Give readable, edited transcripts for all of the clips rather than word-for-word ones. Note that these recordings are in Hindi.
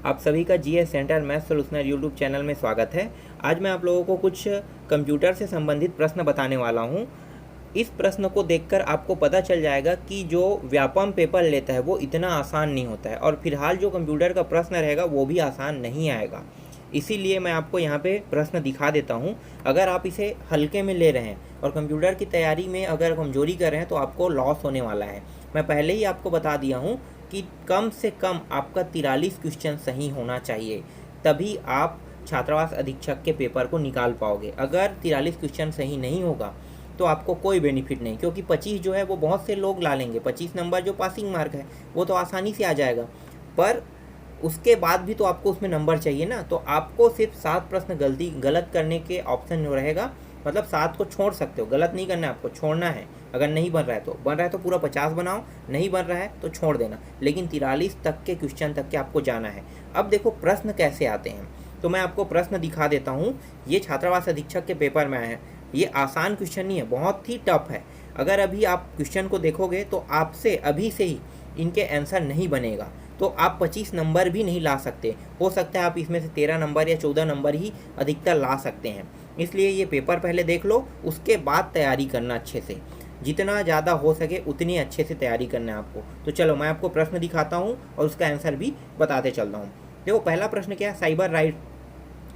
आप सभी का GS center math solutioner YouTube channel में स्वागत है। आज मैं आप लोगों को कुछ कंप्यूटर से संबंधित प्रश्न बताने वाला हूं। इस प्रश्न को देखकर आपको पता चल जाएगा कि जो व्यापम पेपर लेता है वो इतना आसान नहीं होता है और फिलहाल जो कंप्यूटर का प्रश्न रहेगा वो भी आसान नहीं आएगा। इसीलिए मैं आपको यहाँ पे प्रश्न दिखा देता हूँ। अगर आप इसे हल्के में ले रहे हैं और कंप्यूटर की तैयारी में अगर कमजोरी कर रहे हैं तो आपको लॉस होने वाला है। मैं पहले ही आपको बता दिया हूँ कि कम से कम आपका 43 क्वेश्चन सही होना चाहिए, तभी आप छात्रावास अधीक्षक के पेपर को निकाल पाओगे। अगर 43 क्वेश्चन सही नहीं होगा तो आपको कोई बेनिफिट नहीं, क्योंकि 25 जो है वो बहुत से लोग ला लेंगे। 25 नंबर जो पासिंग मार्क है वो तो आसानी से आ जाएगा, पर उसके बाद भी तो आपको उसमें नंबर चाहिए ना। तो आपको सिर्फ 7 प्रश्न गलत करने के ऑप्शन जो रहेगा, मतलब 7 को छोड़ सकते हो, गलत नहीं करना है, आपको छोड़ना है। अगर नहीं बन रहा है तो पूरा 50 बनाओ, नहीं बन रहा है तो छोड़ देना, लेकिन 43 तक के क्वेश्चन तक के आपको जाना है। अब देखो प्रश्न कैसे आते हैं, तो मैं आपको प्रश्न दिखा देता हूँ। ये छात्रावास अधीक्षक के पेपर में आए हैं। ये आसान क्वेश्चन नहीं है, बहुत ही टफ है। अगर अभी आप क्वेश्चन को देखोगे तो आपसे अभी से ही इनके आंसर नहीं बनेगा, तो आप 25 नंबर भी नहीं ला सकते। हो सकता है आप इसमें से 13 नंबर या 14 नंबर ही अधिकतर ला सकते हैं। इसलिए ये पेपर पहले देख लो, उसके बाद तैयारी करना अच्छे से। जितना ज़्यादा हो सके उतनी अच्छे से तैयारी करना है आपको। तो चलो मैं आपको प्रश्न दिखाता हूँ और उसका आंसर भी बताते चलता हूँ। देखो पहला प्रश्न क्या है, साइबर राइट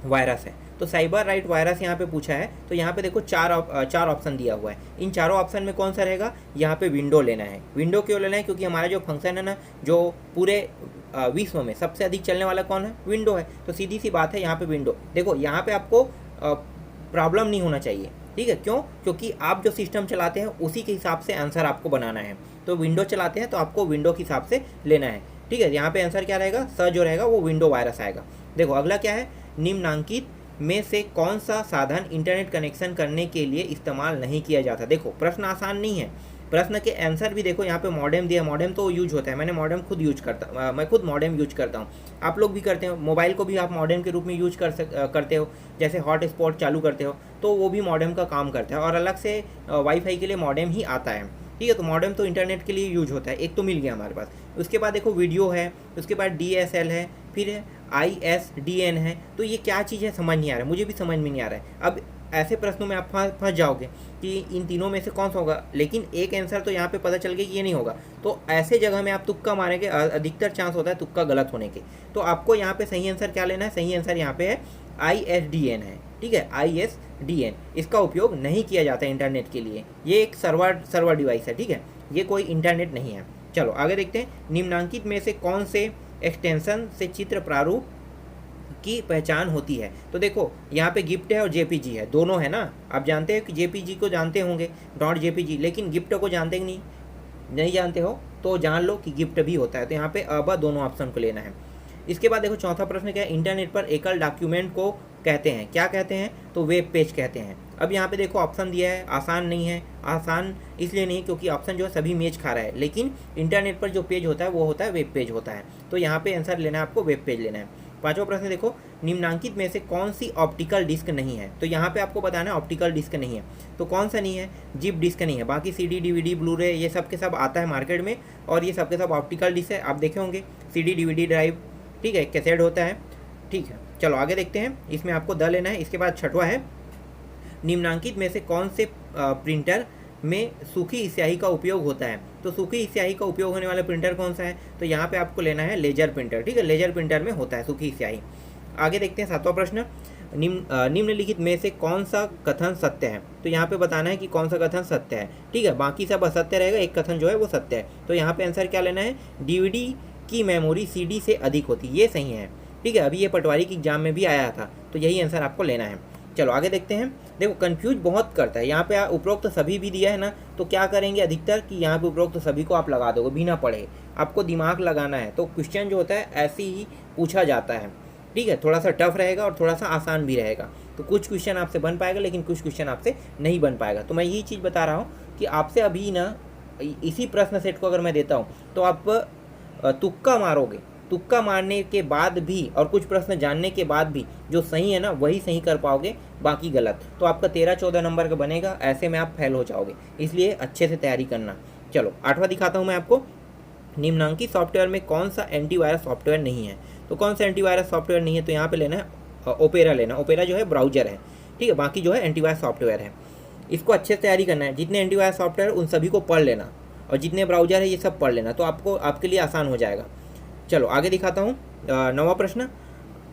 वायरस है। तो साइबर राइट वायरस यहाँ पे पूछा है, तो यहाँ पे देखो चार ऑप्शन दिया हुआ है। इन चारों ऑप्शन में कौन सा रहेगा, यहाँ पे विंडो लेना है। विंडो क्यों लेना है, क्योंकि हमारा जो फंक्शन है ना, जो पूरे विश्व में सबसे अधिक चलने वाला कौन है, विंडो है। तो सीधी सी बात है, यहाँ पे विंडो। देखो यहाँ पे आपको प्रॉब्लम नहीं होना चाहिए, ठीक है। क्यों, क्योंकि आप जो सिस्टम चलाते हैं उसी के हिसाब से आंसर आपको बनाना है। तो विंडो चलाते हैं तो आपको विंडो के हिसाब से लेना है, ठीक है। यहाँ पे आंसर क्या रहेगा, स जो रहेगा वो विंडो वायरस आएगा। देखो अगला क्या है, निम्नांकित में से कौन सा साधन इंटरनेट कनेक्शन करने के लिए इस्तेमाल नहीं किया जाता। देखो प्रश्न आसान नहीं है, प्रश्न के आंसर भी देखो। यहाँ पे मॉडेम दिया, मॉडेम तो यूज होता है, मैंने मॉडेम खुद यूज करता, मैं खुद मॉडेम यूज करता हूँ। आप लोग भी करते हो, मोबाइल को भी आप मॉडेम के रूप में यूज करते हो। जैसे हॉटस्पॉट चालू करते हो तो वो भी मॉडेम का काम करता है, और अलग से वाईफाई के लिए मॉडेम ही आता है, ठीक है। तो मॉडेम तो इंटरनेट के लिए यूज होता है, एक तो मिल गया हमारे पास। उसके बाद देखो वीडियो है, उसके बाद DSL है, फिर ISDN है। तो ये क्या चीज़ है समझ नहीं आ रहा है, मुझे भी समझ में नहीं आ रहा है। अब ऐसे प्रश्नों में आप फंस जाओगे कि इन तीनों में से कौन सा होगा, लेकिन एक आंसर तो यहाँ पे पता चल गया कि ये नहीं होगा। तो ऐसे जगह में आप तुक्का मारेंगे, अधिकतर चांस होता है तुक्का गलत होने के। तो आपको यहाँ पे सही आंसर क्या लेना है, सही आंसर यहाँ पे है ISDN है, ठीक है। ISDN, इसका उपयोग नहीं किया जाता इंटरनेट के लिए। ये एक सर्वर डिवाइस है, ठीक है, ये कोई इंटरनेट नहीं है। चलो आगे देखते हैं, निम्नांकित में से कौन से एक्सटेंशन से चित्र प्रारूप की पहचान होती है। तो देखो यहाँ पे गिफ्ट है और JPG है, दोनों है ना। आप जानते हो कि JPG को जानते होंगे, .jpg, लेकिन गिफ्ट को जानते नहीं जानते हो तो जान लो कि गिफ्ट भी होता है। तो यहाँ पे अब दोनों ऑप्शन को लेना है। इसके बाद देखो चौथा प्रश्न क्या है, इंटरनेट पर एकल डॉक्यूमेंट को कहते हैं, क्या कहते हैं, तो वेब पेज कहते हैं। अब यहाँ पे देखो ऑप्शन दिया है, आसान नहीं है। आसान इसलिए नहीं क्योंकि ऑप्शन जो है सभी मैच खा रहा है, लेकिन इंटरनेट पर जो पेज होता है वो होता है वेब पेज होता है। तो यहाँ पे आंसर लेना है आपको, वेब पेज लेना है। पांचवा प्रश्न देखो, निम्नांकित में से कौन सी ऑप्टिकल डिस्क नहीं है। तो यहाँ पे आपको बताना है ऑप्टिकल डिस्क नहीं है, तो कौन सा नहीं है, जिप डिस्क नहीं है। बाकी CD DVD ब्लू-रे ये सब के सब आता है मार्केट में, और ये सब के सब ऑप्टिकल डिस्क है। आप देखे होंगे CD DVD ड्राइव, ठीक है, कैसेट होता है, ठीक है। चलो आगे देखते हैं, इसमें आपको द लेना है। इसके बाद छठवा है, निम्नांकित में से कौन से प्रिंटर में सूखी स्याही का उपयोग होता है। तो सूखी स्याही का उपयोग होने वाला प्रिंटर कौन सा है, तो यहाँ पे आपको लेना है लेजर प्रिंटर, ठीक है। लेजर प्रिंटर में होता है सूखी स्याही। आगे देखते हैं सातवां प्रश्न, निम्नलिखित में से कौन सा कथन सत्य है। तो यहाँ पे बताना है कि कौन सा कथन सत्य है, ठीक है। बाकी सब असत्य रहेगा, एक कथन जो है वो सत्य है। तो यहाँ पे आंसर क्या लेना है, DVD की मेमोरी CD से अधिक होती है, ये सही है, ठीक है। अभी ये पटवारी की एग्जाम में भी आया था, तो यही आंसर आपको लेना है। चलो आगे देखते हैं। देखो कंफ्यूज बहुत करता है, यहाँ पे उपरोक्त तो सभी भी दिया है ना, तो क्या करेंगे अधिकतर कि यहाँ पे उपरोक्त तो सभी को आप लगा दोगे बिना पढ़े। आपको दिमाग लगाना है, तो क्वेश्चन जो होता है ऐसे ही पूछा जाता है, ठीक है। थोड़ा सा टफ रहेगा और थोड़ा सा आसान भी रहेगा। तो कुछ क्वेश्चन आपसे बन पाएगा, लेकिन कुछ क्वेश्चन आपसे नहीं बन पाएगा। तो मैं यही चीज़ बता रहा हूँ कि आपसे अभी ना इसी प्रश्न सेट को अगर मैं देता हूँ तो आप तुक्का मारोगे, तुक्का मारने के बाद भी और कुछ प्रश्न जानने के बाद भी जो सही है ना वही सही कर पाओगे, बाकी गलत। तो आपका 13-14 नंबर का बनेगा, ऐसे में आप फेल हो जाओगे। इसलिए अच्छे से तैयारी करना। चलो आठवां दिखाता हूँ मैं आपको, निम्नांकित सॉफ्टवेयर में कौन सा एंटीवायरस सॉफ्टवेयर नहीं है। तो कौन सा एंटीवायरस सॉफ्टवेयर नहीं है, तो यहाँ पे लेना है ओपेरा लेना। ओपेरा जो है ब्राउजर है, ठीक है, बाकी जो है एंटीवायरस सॉफ्टवेयर है। इसको अच्छे से तैयारी करना है, जितने एंटीवायरस सॉफ्टवेयर उन सभी को पढ़ लेना और जितने ब्राउजर है ये सब पढ़ लेना, तो आपको आपके लिए आसान हो जाएगा। चलो आगे दिखाता हूँ। 9वां प्रश्न,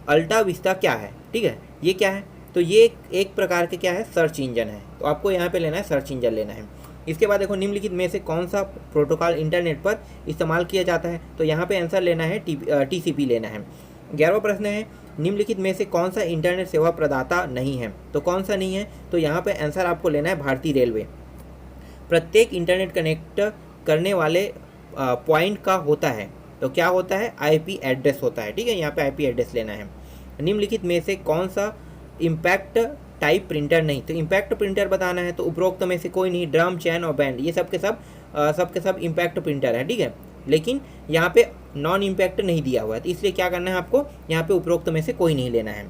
अल्टा विस्टा क्या है, ठीक है, ये क्या है, तो ये एक प्रकार के क्या है, सर्च इंजन है। तो आपको यहाँ पे लेना है सर्च इंजन लेना है। इसके बाद देखो निम्नलिखित में से कौन सा प्रोटोकॉल इंटरनेट पर इस्तेमाल किया जाता है, तो यहाँ पे आंसर लेना है TCP लेना है। 11वां प्रश्न है, निम्नलिखित में से कौन सा इंटरनेट सेवा प्रदाता नहीं है, तो कौन सा नहीं है, तो यहाँ पे आंसर आपको लेना है भारतीय रेलवे। प्रत्येक इंटरनेट कनेक्ट करने वाले पॉइंट का होता है, तो क्या होता है, IP एड्रेस होता है, ठीक है, यहाँ पे IP एड्रेस लेना है। निम्नलिखित में से कौन सा इम्पैक्ट टाइप प्रिंटर नहीं, तो इम्पैक्ट प्रिंटर बताना है, तो उपरोक्त में से कोई नहीं, ड्रम, चैन और बैंड ये सब के सब इम्पैक्ट प्रिंटर है, ठीक है, लेकिन यहाँ पे नॉन इम्पैक्ट नहीं दिया हुआ है, तो इसलिए क्या करना है आपको, यहाँ पे उपरोक्त में से कोई नहीं लेना है।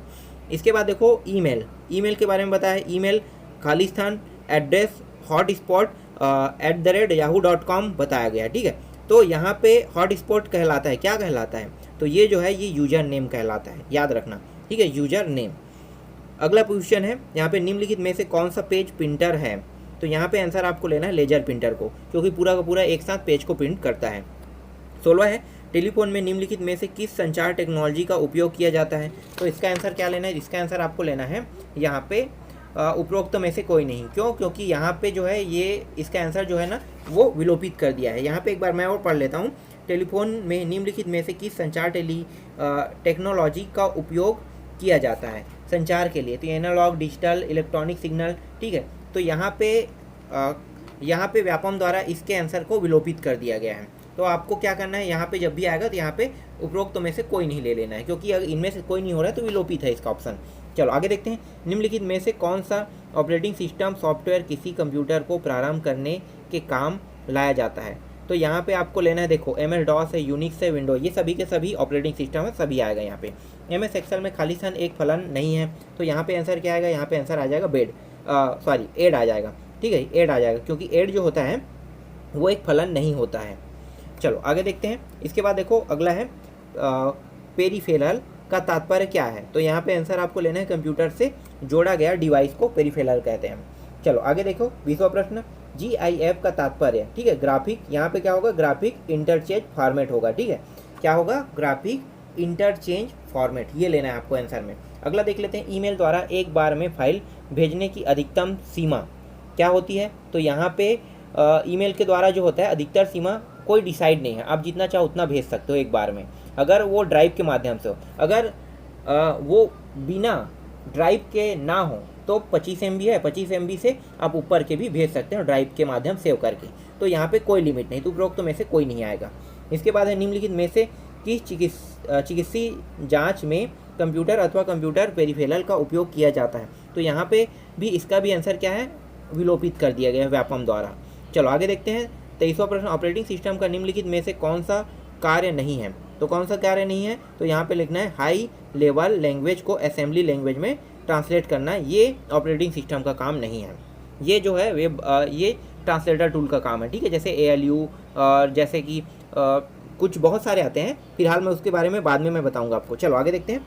इसके बाद देखो ईमेल के बारे में बताया है, email Khalistan address hotspot @yahoo.com बताया गया, ठीक है। तो यहाँ पे हॉटस्पॉट कहलाता है, क्या कहलाता है, तो ये जो है ये यूजर नेम कहलाता है, याद रखना, ठीक है, यूजर नेम। अगला क्वेश्चन है यहाँ पे, निम्नलिखित में से कौन सा पेज प्रिंटर है, तो यहाँ पे आंसर आपको लेना है लेजर प्रिंटर को, क्योंकि पूरा का पूरा एक साथ पेज को प्रिंट करता है। 16 है, टेलीफोन में निम्नलिखित में से किस संचार टेक्नोलॉजी का उपयोग किया जाता है, तो इसका आंसर क्या लेना है, इसका आंसर आपको लेना है यहाँ पे उपरोक्त में से कोई नहीं। क्यों, क्योंकि यहाँ पे जो है ये इसका आंसर जो है ना वो विलोपित कर दिया है। यहाँ पे एक बार मैं और पढ़ लेता हूँ, टेलीफोन में निम्नलिखित में से किस संचार टेक्नोलॉजी का उपयोग किया जाता है संचार के लिए, तो एनालॉग, डिजिटल, इलेक्ट्रॉनिक सिग्नल, ठीक है। तो यहाँ पे व्यापम द्वारा इसके आंसर को विलोपित कर दिया गया है। तो आपको क्या करना है, यहाँ पे जब भी आएगा तो यहाँ पे उपरोक्त में से कोई नहीं ले लेना है, क्योंकि अगर इनमें से कोई नहीं हो रहा है तो विलोपित है इसका ऑप्शन। चलो आगे देखते हैं, निम्नलिखित में से कौन सा ऑपरेटिंग सिस्टम सॉफ्टवेयर किसी कंप्यूटर को प्रारंभ करने के काम लाया जाता है, तो यहाँ पे आपको लेना है, देखो MS-DOS है, यूनिक्स है, विंडो, ये सभी के सभी ऑपरेटिंग सिस्टम है, सभी आएगा यहाँ पे। MS एक्सेल में खालिस्तान एक फलन नहीं है, तो यहाँ पे आंसर क्या आएगा, यहाँ पे आंसर आ जाएगा एड आ जाएगा, ठीक है, एड आ जाएगा, क्योंकि एड जो होता है वो एक फलन नहीं होता है। चलो आगे देखते हैं। इसके बाद देखो अगला है पेरिफेरल का तात्पर्य क्या है, तो यहाँ पे आंसर आपको लेना है कंप्यूटर से जोड़ा गया डिवाइस को पेरिफेरल कहते हैं। चलो आगे देखो 20वां प्रश्न, GIF का तात्पर्य, ठीक है, ग्राफिक, यहाँ पे क्या होगा, ग्राफिक इंटरचेंज फॉर्मेट होगा, ठीक है, क्या होगा, ग्राफिक इंटरचेंज फॉर्मेट, ये लेना है आपको आंसर में। अगला देख लेते हैं, ईमेल द्वारा एक बार में फाइल भेजने की अधिकतम सीमा क्या होती है, तो यहाँ पे ईमेल के द्वारा जो होता है अधिकतर सीमा कोई डिसाइड नहीं है, आप जितना चाहो उतना भेज सकते हो एक बार में, अगर वो ड्राइव के माध्यम से हो। अगर वो बिना ड्राइव के ना हो तो 25 MB है, 25 MB से आप ऊपर के भी भेज सकते हैं ड्राइव के माध्यम सेव करके, तो यहाँ पे कोई लिमिट नहीं, तो उपरोक्त में से कोई नहीं आएगा। इसके बाद है, निम्नलिखित में से किस चिकित्सीय जाँच में कंप्यूटर अथवा कंप्यूटर पेरिफेरल का उपयोग किया जाता है, तो यहाँ पे भी इसका भी आंसर क्या है, विलोपित कर दिया गया है व्यापम द्वारा। चलो आगे देखते हैं 23वां प्रश्न, ऑपरेटिंग सिस्टम का निम्नलिखित में से कौन सा कार्य नहीं है, तो कौन सा कार्य नहीं है, तो यहाँ पे लिखना है हाई लेवल लैंग्वेज को असेंबली लैंग्वेज में ट्रांसलेट करना, ये ऑपरेटिंग सिस्टम का काम नहीं है, ये जो है ये ट्रांसलेटर टूल का काम है, ठीक है, जैसे ALU और जैसे कि कुछ बहुत सारे आते हैं, फिलहाल मैं उसके बारे में बाद में मैं बताऊँगा आपको। चलो आगे देखते हैं।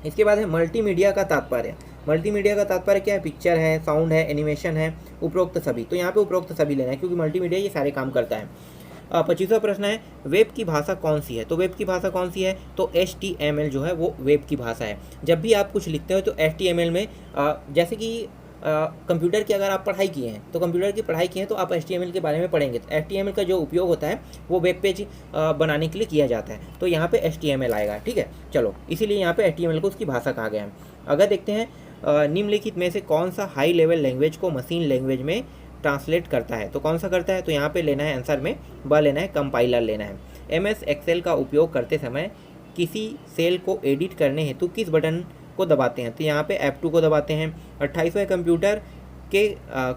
इसके बाद है मल्टीमीडिया का तात्पर्य, मल्टीमीडिया का तात्पर्य क्या है, पिक्चर है, साउंड है, एनिमेशन है, उपरोक्त सभी, तो यहाँ पे उपरोक्त सभी लेना है, क्योंकि मल्टीमीडिया ये सारे काम करता है। 25वां प्रश्न है, वेब की भाषा कौन सी है, तो वेब की भाषा कौन सी है, तो HTML जो है वो वेब की भाषा है। जब भी आप कुछ लिखते हो तो HTML में जैसे कि कंप्यूटर की अगर आप पढ़ाई किए हैं तो कंप्यूटर की पढ़ाई किए हैं तो आप HTML के बारे में पढ़ेंगे, तो HTML का जो उपयोग होता है वो वेब पेज बनाने के लिए किया जाता है, तो यहाँ पे HTML आएगा, ठीक है। चलो इसीलिए यहाँ पे HTML को उसकी भाषा कहा गया है। अगर देखते हैं निम्नलिखित में से कौन सा हाई लेवल लैंग्वेज को मशीन लैंग्वेज में ट्रांसलेट करता है, तो कौन सा करता है, तो यहाँ पे लेना है आंसर में लेना है कंपाइलर लेना है। MS एक्सेल का उपयोग करते समय किसी सेल को एडिट करने हेतु किस बटन को दबाते हैं, तो यहाँ पे F2 को दबाते हैं। 28वां कंप्यूटर के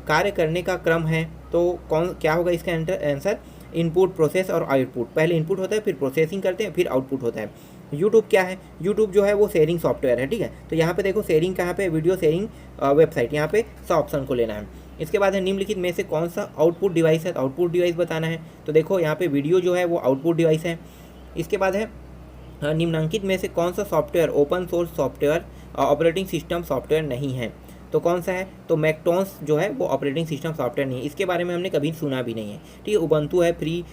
कार्य करने का क्रम है, तो क्या होगा इसका आंसर, इनपुट, प्रोसेस और आउटपुट, पहले इनपुट होता है फिर प्रोसेसिंग करते हैं फिर आउटपुट होता है। यूट्यूब क्या है, यूट्यूब जो है वो शेयरिंग सॉफ्टवेयर है, ठीक है, तो यहाँ पे देखो शेयरिंग कहाँ पे, वीडियो शेयरिंग वेबसाइट, यहाँ पे सा ऑप्शन को लेना है। इसके बाद है निम्नलिखित में से कौन सा आउटपुट डिवाइस है, तो आउटपुट डिवाइस बताना है, तो देखो यहाँ पे वीडियो जो है वो आउटपुट डिवाइस है। इसके बाद है निम्नलिखित में से कौन सा software open source software operating system software नहीं है? तो कौन सा है? तो मैकटोन्स जो है वो ऑपरेटिंग सिस्टम सॉफ्टवेयर नहीं है, इसके बारे में हमने कभी सुना भी नहीं है। ठीक है, उबंटू है, फ्री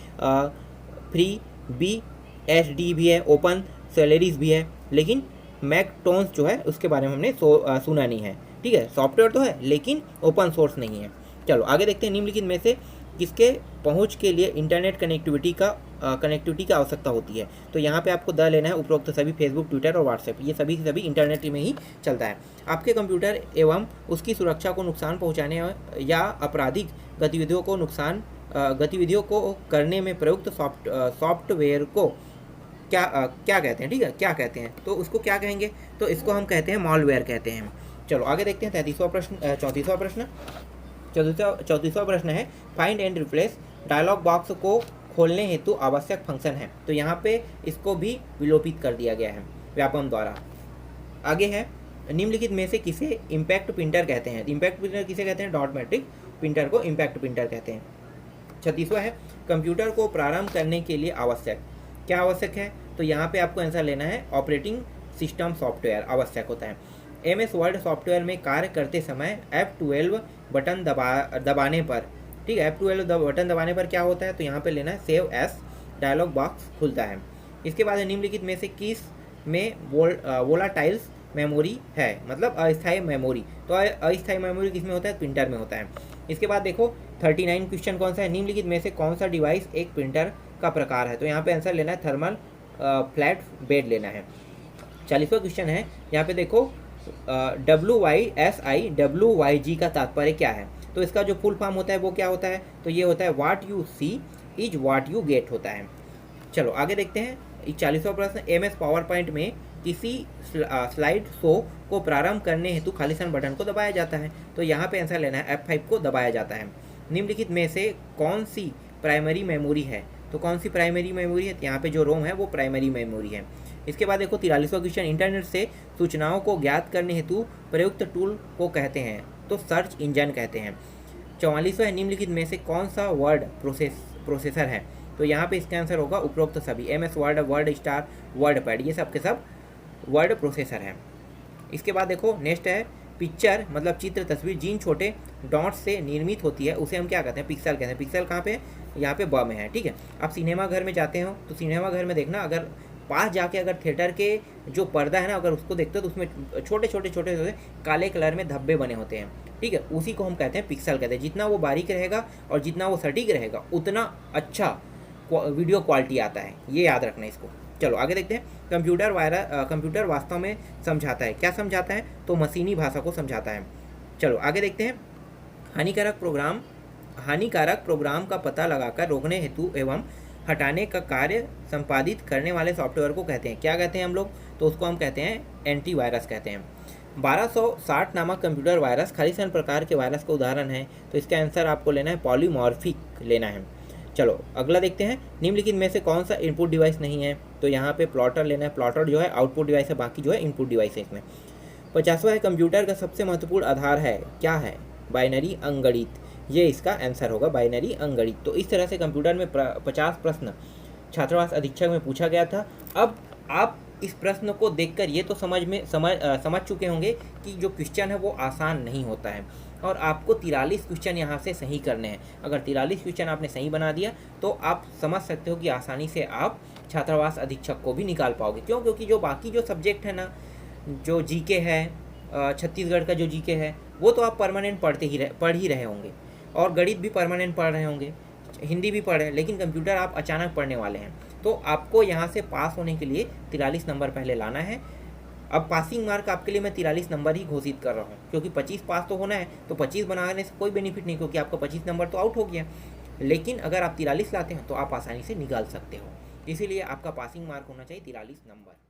बी एस डी भी है, ओपन सैलरीज भी है, लेकिन मैकटोन्स जो है उसके बारे में हमने सुना नहीं है। ठीक है, सॉफ्टवेयर तो है लेकिन ओपन सोर्स नहीं है। चलो आगे देखते हैं, निम्नलिखित में से किसके पहुंच के लिए इंटरनेट कनेक्टिविटी का आवश्यकता होती है? तो यहाँ पे आपको द लेना है, उपरोक्त सभी फेसबुक, ट्विटर और व्हाट्सएप ये सभी इंटरनेट में ही चलता है। आपके कंप्यूटर एवं उसकी सुरक्षा को नुकसान पहुँचाने या आपराधिक गतिविधियों को करने में प्रयुक्त सॉफ्टवेयर को क्या कहते हैं? ठीक है, क्या कहते हैं? तो उसको क्या कहेंगे? तो इसको हम कहते हैं मॉलवेयर कहते हैं। चलो आगे देखते हैं 34वां प्रश्न। 34वां प्रश्न है, find and replace dialog box को खोलने हेतु आवश्यक फंक्शन है। तो यहाँ पे इसको भी विलोपित कर दिया गया है व्यापम द्वारा। आगे है, निम्नलिखित में से किसे इम्पैक्ट प्रिंटर कहते हैं? इम्पैक्ट प्रिंटर किसे कहते हैं? डॉट मैट्रिक प्रिंटर को इम्पैक्ट प्रिंटर कहते हैं। 36वां है, कंप्यूटर को प्रारंभ करने के लिए आवश्यक क्या आवश्यक है? तो यहाँ पे आपको आंसर लेना है ऑपरेटिंग सिस्टम सॉफ्टवेयर आवश्यक होता है। MS वर्ड सॉफ्टवेयर में कार्य करते समय F12 बटन दबाने पर, ठीक है, F12 बटन दबाने पर क्या होता है? तो यहाँ पे लेना है सेव एस, डायलॉग बॉक्स खुलता है। इसके बाद निम्नलिखित में से किस में वोलाटाइल्स मेमोरी है? मतलब अस्थायी मेमोरी। तो अस्थायी मेमोरी किस में होता है? प्रिंटर में होता है। इसके बाद देखो 39 क्वेश्चन कौन सा है? निम्नलिखित में से कौन सा डिवाइस एक प्रिंटर का प्रकार है? तो यहाँ पे आंसर लेना है थर्मल फ्लैट बेड लेना है। 40वां क्वेश्चन है, यहाँ पे देखो WYSI का तात्पर्य क्या है? तो इसका जो फुल फॉर्म होता है वो क्या होता है? तो ये होता है what you see is what you get होता है। चलो आगे देखते हैं 40वां प्रश्न, MS पावर पॉइंट में किसी स्लाइड शो को प्रारंभ करने हेतु खालिस्तान बटन को दबाया जाता है। तो यहाँ पे आंसर लेना है F5 को दबाया जाता है। निम्नलिखित में से कौन सी प्राइमरी मेमोरी है? तो कौन सी प्राइमरी मेमोरी है? यहाँ पे जो रोम है वो प्राइमरी मेमोरी है। इसके बाद देखो 43वां क्वेश्चन, इंटरनेट से सूचनाओं को ज्ञात करने हेतु प्रयुक्त टूल को कहते हैं? तो सर्च इंजन कहते हैं। 44वां है, निम्नलिखित में से कौन सा वर्ड प्रोसेसर है? तो यहाँ पे इसका आंसर होगा उपरोक्त सभी, MS word, word star, word pad, ये सब के सब वर्ड प्रोसेसर है। इसके बाद देखो नेक्स्ट है, पिक्चर मतलब चित्र, तस्वीर जिन छोटे डॉट से निर्मित होती है उसे हम क्या कहते हैं? पिक्सल कहते हैं। पिक्सल कहाँ पे? यहाँ पे ब में है। ठीक है, आप सिनेमा घर में जाते हो तो सिनेमा घर में देखना, अगर पास जाके अगर थिएटर के जो पर्दा है ना अगर उसको देखते हो तो उसमें छोटे छोटे काले कलर में धब्बे बने होते हैं। ठीक है, उसी को हम कहते हैं पिक्सल कहते हैं। जितना वो बारीक रहेगा और जितना वो सटीक रहेगा उतना अच्छा वीडियो क्वालिटी आता है, ये याद रखना इसको। चलो आगे देखते हैं, कंप्यूटर वास्तव में समझाता है क्या? समझाता है तो मशीनी भाषा को समझाता है। चलो आगे देखते हैं, हानिकारक प्रोग्राम का पता लगाकर रोकने हेतु एवं हटाने का कार्य संपादित करने वाले सॉफ्टवेयर को कहते हैं? क्या कहते हैं हम लोग? तो उसको हम कहते हैं एंटीवायरस कहते हैं। 1260 नामक कंप्यूटर वायरस खालिस्तान प्रकार के वायरस का उदाहरण है। तो इसका आंसर आपको लेना है पॉलीमॉर्फिक लेना है। चलो अगला देखते हैं, निम्नलिखित में से कौन सा इनपुट डिवाइस नहीं है? तो यहाँ पे प्लॉटर लेना है। प्लॉटर जो है आउटपुट डिवाइस है, बाकी जो है इनपुट डिवाइस है इसमें। 50वां है, कंप्यूटर का सबसे महत्वपूर्ण आधार है क्या है? बाइनरी अंकगणित, ये इसका आंसर होगा बाइनरी अंकगणित। तो इस तरह से कंप्यूटर में 50 प्रश्न छात्रावास अधीक्षक में पूछा गया था। अब आप इस प्रश्न को देखकर ये तो समझ चुके होंगे कि जो क्वेश्चन है वो आसान नहीं होता है और आपको 43 क्वेश्चन यहाँ से सही करने हैं। अगर 43 क्वेश्चन आपने सही बना दिया तो आप समझ सकते हो कि आसानी से आप छात्रावास अधीक्षक को भी निकाल पाओगे। क्यों? क्योंकि जो बाकी जो सब्जेक्ट है ना, जो जीके है, छत्तीसगढ़ का जो जीके है वो तो आप परमानेंट पढ़ ही रहे होंगे और गणित भी परमानेंट पढ़ रहे होंगे, हिंदी भी पढ़ रहे हैं, लेकिन कंप्यूटर आप अचानक पढ़ने वाले हैं। तो आपको यहाँ से पास होने के लिए 43 नंबर पहले लाना है। अब पासिंग मार्क आपके लिए मैं 43 नंबर ही घोषित कर रहा हूँ, क्योंकि 25 पास तो होना है, तो 25 बनाने से कोई बेनिफिट नहीं, क्योंकि आपका 25 नंबर तो आउट हो गया। लेकिन अगर आप 43 लाते हैं तो आप आसानी से निकाल सकते हो, इसीलिए आपका पासिंग मार्क होना चाहिए 43 नंबर।